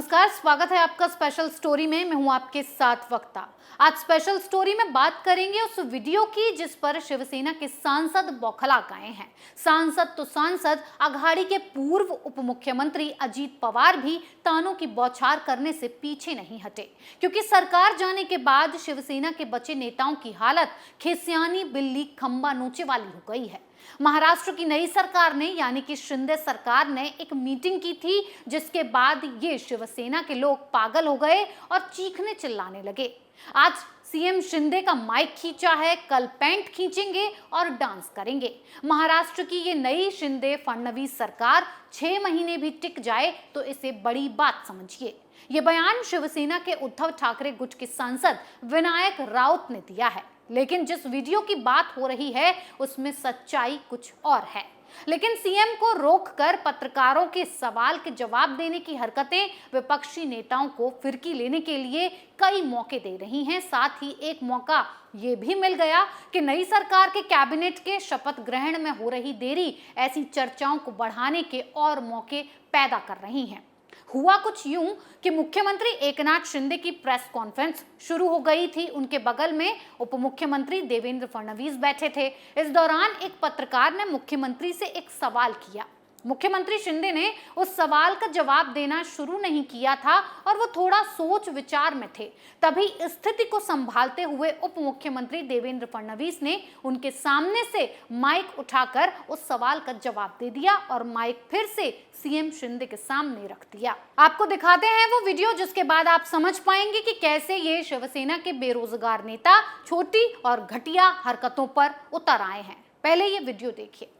नमस्कार, स्वागत है आपका स्पेशल स्टोरी में। मैं हूं आपके साथ वक्ता। आज स्पेशल स्टोरी में बात करेंगे उस वीडियो की जिस पर शिवसेना के सांसद बौखला गए हैं। सांसद तो सांसद, अघाड़ी के पूर्व उप मुख्यमंत्री अजीत पवार भी तानों की बौछार करने से पीछे नहीं हटे, क्योंकि सरकार जाने के बाद शिवसेना के बचे नेताओं की हालत खेसियानी बिल्ली खंबा नोचे वाली हो गई है। महाराष्ट्र की नई सरकार ने यानी कि शिंदे सरकार ने एक मीटिंग की थी, जिसके बाद ये शिवसेना के लोग पागल हो गए और चीखने चिल्लाने लगे। आज सीएम शिंदे का माइक खींचा है, कल पैंट खींचेंगे और डांस करेंगे। महाराष्ट्र की ये नई शिंदे फडणवीस सरकार 6 महीने भी टिक जाए तो इसे बड़ी बात समझिए। ये बयान शिवसेना के उद्धव ठाकरे गुट के सांसद विनायक राउत ने दिया है, लेकिन जिस वीडियो की बात हो रही है उसमें सच्चाई कुछ और है। लेकिन सीएम को रोककर पत्रकारों के सवाल के जवाब देने की हरकतें विपक्षी नेताओं को फिरकी लेने के लिए कई मौके दे रही हैं। साथ ही एक मौका ये भी मिल गया कि नई सरकार के कैबिनेट के शपथ ग्रहण में हो रही देरी ऐसी चर्चाओं को बढ़ाने के और मौके पैदा कर रही हैं। हुआ कुछ यूं कि मुख्यमंत्री एकनाथ शिंदे की प्रेस कॉन्फ्रेंस शुरू हो गई थी। उनके बगल में उप मुख्यमंत्री देवेंद्र फडणवीस बैठे थे। इस दौरान एक पत्रकार ने मुख्यमंत्री से एक सवाल किया। मुख्यमंत्री शिंदे ने उस सवाल का जवाब देना शुरू नहीं किया था और वो थोड़ा सोच विचार में थे। तभी स्थिति को संभालते हुए उप मुख्यमंत्री देवेंद्र फडणवीस ने उनके सामने से माइक उठाकर उस सवाल का जवाब दे दिया और माइक फिर से सीएम शिंदे के सामने रख दिया। आपको दिखाते हैं वो वीडियो, जिसके बाद आप समझ पाएंगे कि कैसे ये शिवसेना के बेरोजगार नेता छोटी और घटिया हरकतों पर उतर आए हैं। पहले ये वीडियो देखिए।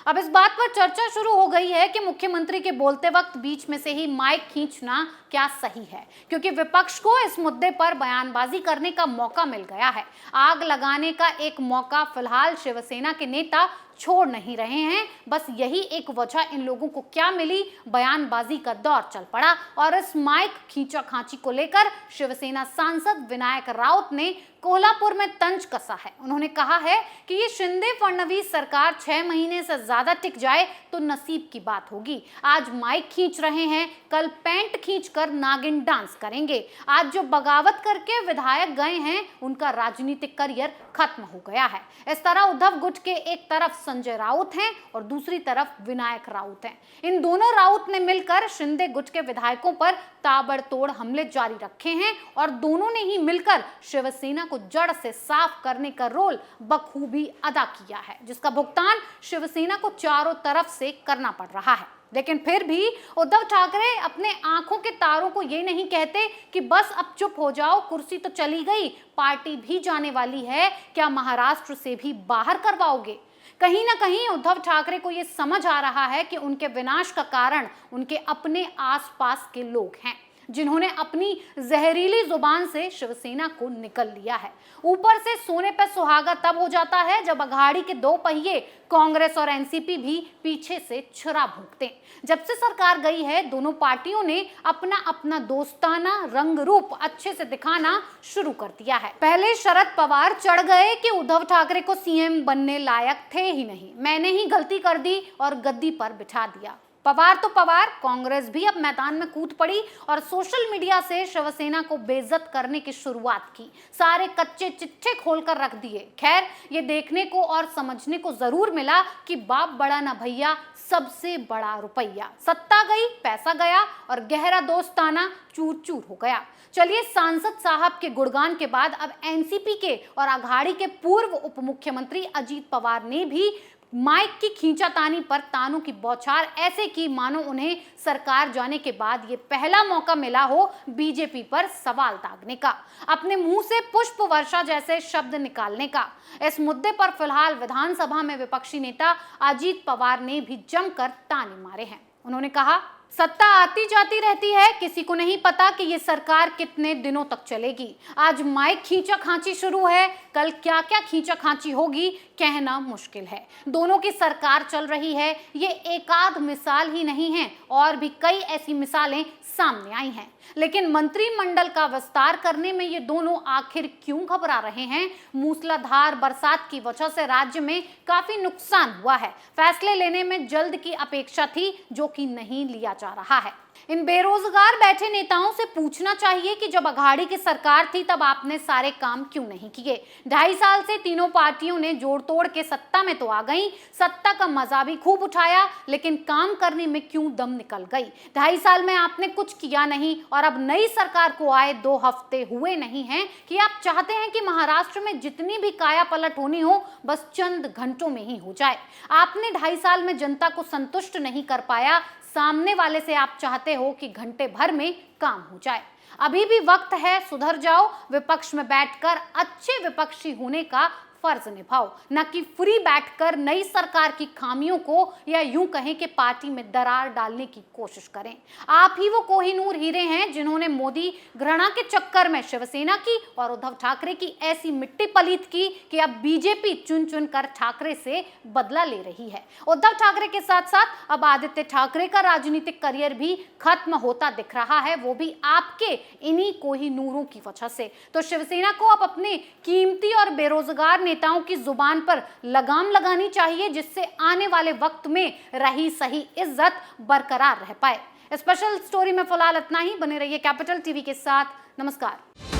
अब इस बात पर चर्चा शुरू हो गई है कि मुख्यमंत्री के बोलते वक्त बीच में से ही माइक खींचना क्या सही है, क्योंकि विपक्ष को इस मुद्दे पर बयानबाजी करने का मौका मिल गया है। आग लगाने का एक मौका फिलहाल शिवसेना के नेता छोड़ नहीं रहे हैं। बस यही एक वजह इन लोगों को क्या मिली, बयानबाजी का दौर चल पड़ा और इस माइक खींचाखांची को लेकर शिवसेना सांसद विनायक राउत ने कोल्हापुर में तंज कसा है। उन्होंने कहा है कि ये शिंदे फडणवीस सरकार 6 महीने से ज्यादा टिक जाए तो नसीब की बात होगी। आज माइक खींच रहे हैं, कल पैंट खींचकर नागिन डांस करेंगे। आज जो बगावत करके विधायक गए हैं उनका राजनीतिक करियर खत्म हो गया है। इस तरह उद्धव गुट के एक तरफ संजय राउत हैं और दूसरी तरफ विनायक राउत हैं। इन दोनों राउत ने मिलकर शिंदे गुट के विधायकों पर ताबड़तोड़ हमले जारी रखे हैं और दोनों ने ही मिलकर शिवसेना को जड़ से साफ करने का रोल बखूबी अदा किया है, जिसका भुगतान शिवसेना को चारों तरफ से करना पड़ रहा है। लेकिन फिर भी उद्धव ठाकरे अपने आंखों के तारों को ये नहीं कहते कि बस अब चुप हो जाओ, कुर्सी तो चली गई, पार्टी भी जाने वाली है, क्या महाराष्ट्र से भी बाहर करवाओगे? कहीं ना कहीं उद्धव ठाकरे को यह समझ आ रहा है कि उनके विनाश का कारण उनके अपने आसपास के लोग हैं, जिन्होंने अपनी जहरीली जुबान से शिवसेना को निकल लिया है। ऊपर से सोने पर सुहागा तब हो जाता है जब अघाड़ी के दो पहिए कांग्रेस और एनसीपी भी पीछे से छुरा भोंकते। जब से सरकार गई है, दोनों पार्टियों ने अपना अपना दोस्ताना रंग रूप अच्छे से दिखाना शुरू कर दिया है। पहले शरद पवार चढ़ गए कि उद्धव ठाकरे को सीएम बनने लायक थे ही नहीं, मैंने ही गलती कर दी और गद्दी पर बिठा दिया। पवार तो पवार, कांग्रेस भी अब मैदान में कूद पड़ी और सोशल मीडिया से शिवसेना को बेइज्जत करने की शुरुआत की। सारे कच्चे चिट्ठे खोलकर रख दिए। खैर, ये देखने को और समझने को जरूर मिला कि बाप बड़ा ना भैया, सबसे बड़ा रुपया। सत्ता गई, पैसा गया और गहरा दोस्ताना चूर चूर हो गया। चलिए, सांसद साहब के गुणगान के बाद अब एनसीपी के और अघाड़ी के पूर्व उप मुख्यमंत्री अजीत पवार ने भी माइक की खींचातानी पर तानों की बौछार ऐसे की मानो उन्हें सरकार जाने के बाद ये पहला मौका मिला हो बीजेपी पर सवाल दागने का, अपने मुंह से पुष्प वर्षा जैसे शब्द निकालने का। इस मुद्दे पर फिलहाल विधानसभा में विपक्षी नेता अजीत पवार ने भी जमकर ताने मारे हैं। उन्होंने कहा, सत्ता आती जाती रहती है, किसी को नहीं पता कि ये सरकार कितने दिनों तक चलेगी। आज माइक खींचा खांची शुरू है, कल क्या क्या खींचाखांची होगी कहना मुश्किल है। दोनों की सरकार चल रही है, ये एकाध मिसाल ही नहीं है, और भी कई ऐसी मिसालें सामने आई हैं। लेकिन मंत्रिमंडल का विस्तार करने में ये दोनों आखिर क्यों घबरा रहे हैं? मूसलाधार बरसात की वजह से राज्य में काफी नुकसान हुआ है। फैसले लेने में जल्द की अपेक्षा थी, जो कि नहीं लिया जा रहा है। इन बेरोजगार बैठे नेताओं से पूछना चाहिए कि जब अघाड़ी की सरकार थी तब आपने सारे काम क्यों नहीं किए। 2.5 साल से तीनों पार्टियों ने जोड़ तोड़ के सत्ता में तो आ गई, सत्ता का मजा भी खूब उठाया, लेकिन काम करने में क्यों दम निकल गई। 2.5 साल में आपने कुछ किया नहीं, और अब नई सरकार को आए 2 हफ्ते हुए नहीं हैं कि आप चाहते हैं कि महाराष्ट्र में जितनी भी काया पलट होनी हो बस चंद घंटों में ही हो जाए। आपने 2.5 साल में जनता को संतुष्ट नहीं कर पाया, सामने वाले से आप चाहते हो कि घंटे भर में काम हो जाए। अभी भी वक्त है, सुधर जाओ, विपक्ष में बैठकर अच्छे विपक्षी होने का फर्ज निभाओ, न कि फ्री बैठकर नई सरकार की खामियों को या यूं कहें कि पार्टी में दरार डालने की कोशिश करें। आप ही वो कोहिनूर हीरे हैं जिन्होंने मोदी घृणा के चक्कर में शिवसेना की और उद्धव ठाकरे की ऐसी मिट्टी पलीत की कि अब बीजेपी चुन चुन कर ठाकरे से बदला ले रही है। उद्धव ठाकरे के साथ साथ अब आदित्य ठाकरे का राजनीतिक करियर भी खत्म होता दिख रहा है, वो भी आपके इन्हीं कोहिनूरों की वजह से। तो शिवसेना को अब अपने कीमती और बेरोजगार नेताओं की जुबान पर लगाम लगानी चाहिए, जिससे आने वाले वक्त में रही सही इज्जत बरकरार रह पाए। स्पेशल स्टोरी में फिलहाल इतना ही। बने रहिए कैपिटल टीवी के साथ। नमस्कार।